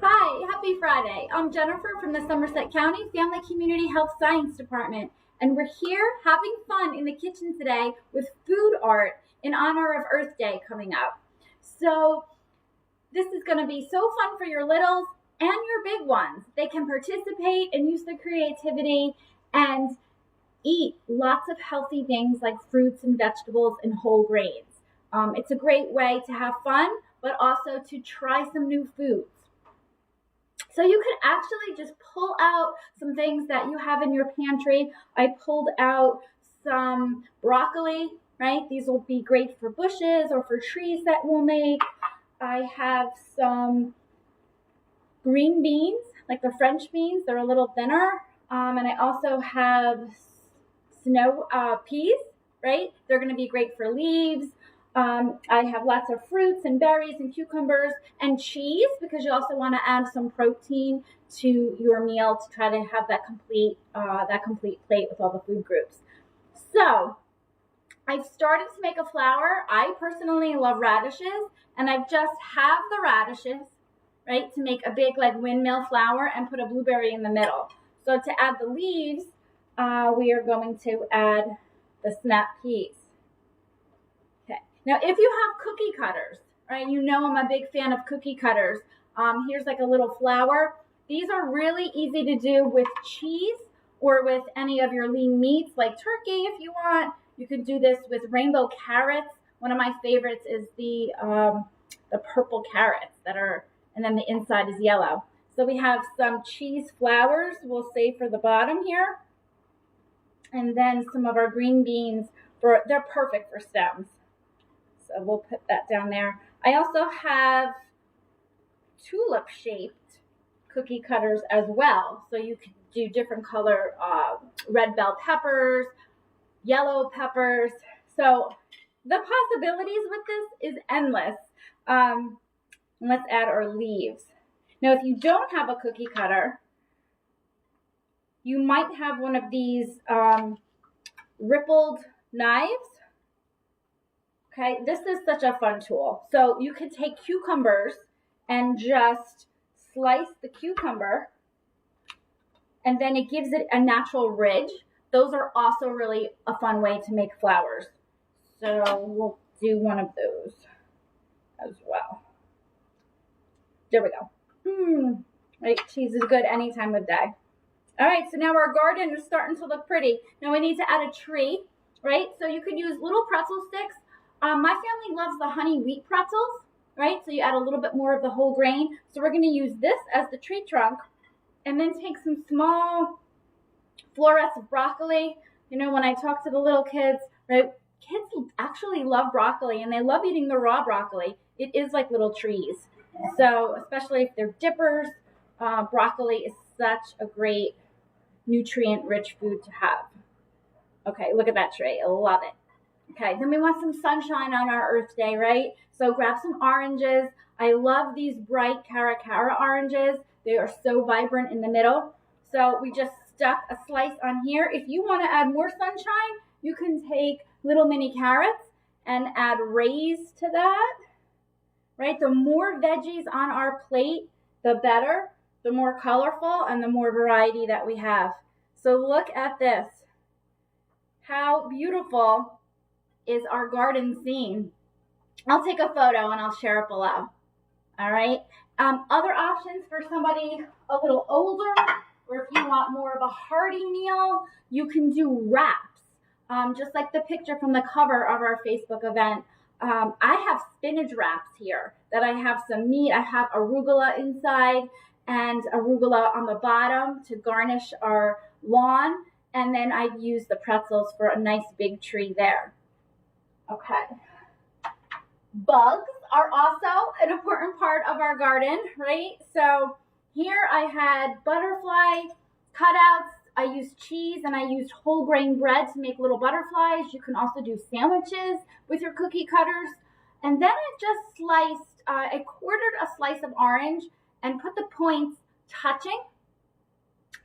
Hi, happy Friday. I'm Jennifer from the Somerset County Family Community Health Science Department, and we're here having fun in the kitchen today with food art in honor of Earth Day coming up. So this is going to be so fun for your littles and your big ones. They can participate and use their creativity and eat lots of healthy things like fruits and vegetables and whole grains. It's a great way to have fun, but also to try some new foods. So you could actually just pull out some things that you have in your pantry. I pulled out some broccoli, right? These will be great for bushes or for trees that we'll make. I have some green beans, like the French beans. They're a little thinner. And I also have snow peas, right? They're going to be great for leaves. I have lots of fruits and berries and cucumbers and cheese because you also want to add some protein to your meal to try to have that complete plate with all the food groups. So I've started to make a flour. I personally love radishes, and I've just halved the radishes, right, to make a big like windmill flour and put a blueberry in the middle. So to add the leaves, we are going to add the snap peas. Now, if you have cookie cutters, right, you know I'm a big fan of cookie cutters. Here's like a little flour. These are really easy to do with cheese or with any of your lean meats like turkey if you want. You could do this with rainbow carrots. One of my favorites is the purple carrots that are, and then the inside is yellow. So we have some cheese flours we'll save for the bottom here. And then some of our green beans, they're perfect for stems. So we'll put that down there. I also have tulip-shaped cookie cutters as well. So you can do different color red bell peppers, yellow peppers. So the possibilities with this is endless. Let's add our leaves. Now, if you don't have a cookie cutter, you might have one of these rippled knives. Okay, this is such a fun tool. So you can take cucumbers and just slice the cucumber, and then it gives it a natural ridge. Those are also really a fun way to make flours. So we'll do one of those as well. There we go. Right, cheese is good any time of day. All right, so now our garden is starting to look pretty. Now we need to add a tree, right? So you could use little pretzel sticks. My family loves the honey wheat pretzels, right? So you add a little bit more of the whole grain. So we're going to use this as the tree trunk and then take some small florets of broccoli. You know, when I talk to the little kids, right? Kids actually love broccoli and they love eating the raw broccoli. It is like little trees. So especially if they're dippers, broccoli is such a great nutrient-rich food to have. Okay, look at that tray. I love it. Okay, then we want some sunshine on our Earth Day, right? So grab some oranges. I love these bright Cara oranges. They are so vibrant in the middle. So we just stuck a slice on here. If you want to add more sunshine, you can take little mini carrots and add rays to that, right? The more veggies on our plate, the better, the more colorful and the more variety that we have. So look at this. How beautiful is our garden scene. I'll take a photo and I'll share it below. All right. Other options for somebody a little older, or if you want more of a hearty meal, you can do wraps. Just like the picture from the cover of our Facebook event. I have spinach wraps here that I have some meat. I have arugula inside and arugula on the bottom to garnish our lawn. And then I've used the pretzels for a nice big tree there. Okay. Bugs are also an important part of our garden, right? So here I had butterfly cutouts. I used cheese and I used whole grain bread to make little butterflies. You can also do sandwiches with your cookie cutters. And then I just sliced, I quartered a slice of orange and put the points touching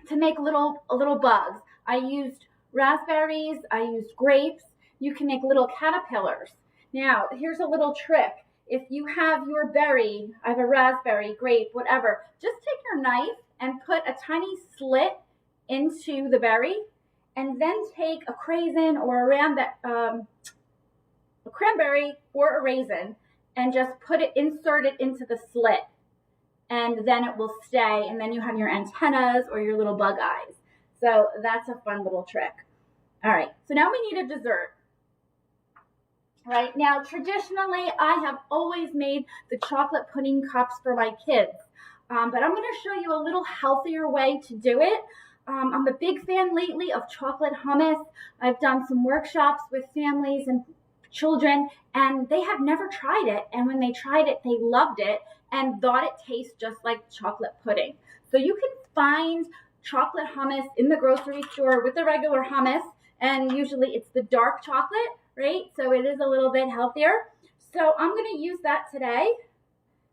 to make little bugs. I used raspberries, I used grapes. You can make little caterpillars. Now, here's a little trick. if you have your berry, I have a raspberry, grape, whatever, just take your knife and put a tiny slit into the berry, and then take a craisin or a cranberry or a raisin and just insert it into the slit, and then it will stay, and then you have your antennas or your little bug eyes. So that's a fun little trick. All right, so now we need a dessert. Right now, traditionally, I have always made the chocolate pudding cups for my kids, but I'm going to show you a little healthier way to do it. I'm a big fan lately of chocolate hummus. I've done some workshops with families and children, and they have never tried it, and when they tried it, they loved it and thought it tastes just like chocolate pudding. So you can find chocolate hummus in the grocery store with the regular hummus, and usually it's the dark chocolate, right? So it is a little bit healthier. So I'm going to use that today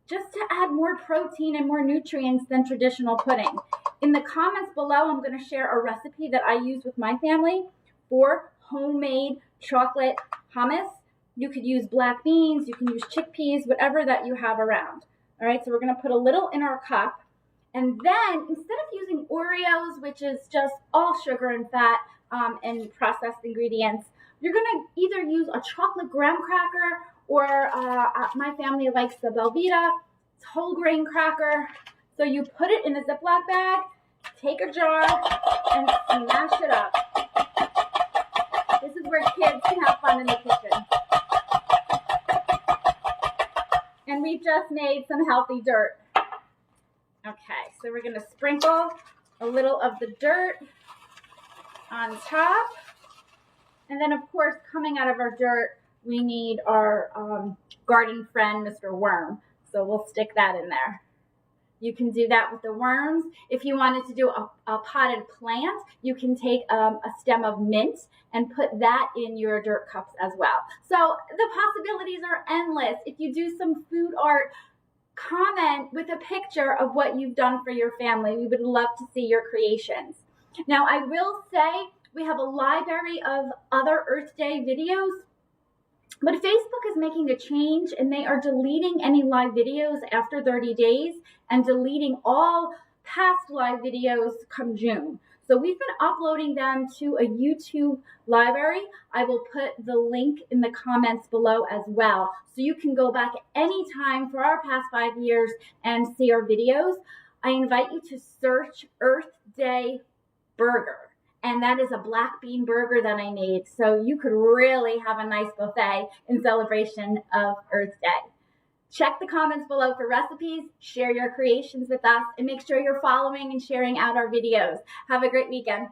just to add more protein and more nutrients than traditional pudding. In the comments below, I'm going to share a recipe that I use with my family for homemade chocolate hummus. You could use black beans, you can use chickpeas, whatever that you have around. All right, so we're going to put a little in our cup. And then instead of using Oreos, which is just all sugar and fat and processed ingredients, you're going to either use a chocolate graham cracker, or my family likes the Belvita. It's whole grain cracker. So you put it in a Ziploc bag, take a jar, and smash it up. This is where kids can have fun in the kitchen. And we've just made some healthy dirt. Okay, so we're going to sprinkle a little of the dirt on top. And then, of course, coming out of our dirt, we need our garden friend, Mr. Worm. So we'll stick that in there. You can do that with the worms. If you wanted to do a potted plant, you can take a stem of mint and put that in your dirt cups as well. So the possibilities are endless. If you do some food art, comment with a picture of what you've done for your family. We would love to see your creations. Now, I will say we have a library of other Earth Day videos, but Facebook is making a change, and they are deleting any live videos after 30 days and deleting all past live videos come June. So we've been uploading them to a YouTube library. I will put the link in the comments below as well. So you can go back anytime for our past 5 years and see our videos. I invite you to search Earth Day Burger. And that is a black bean burger that I made. So you could really have a nice buffet in celebration of Earth Day. Check the comments below for recipes, share your creations with us, and make sure you're following and sharing out our videos. Have a great weekend.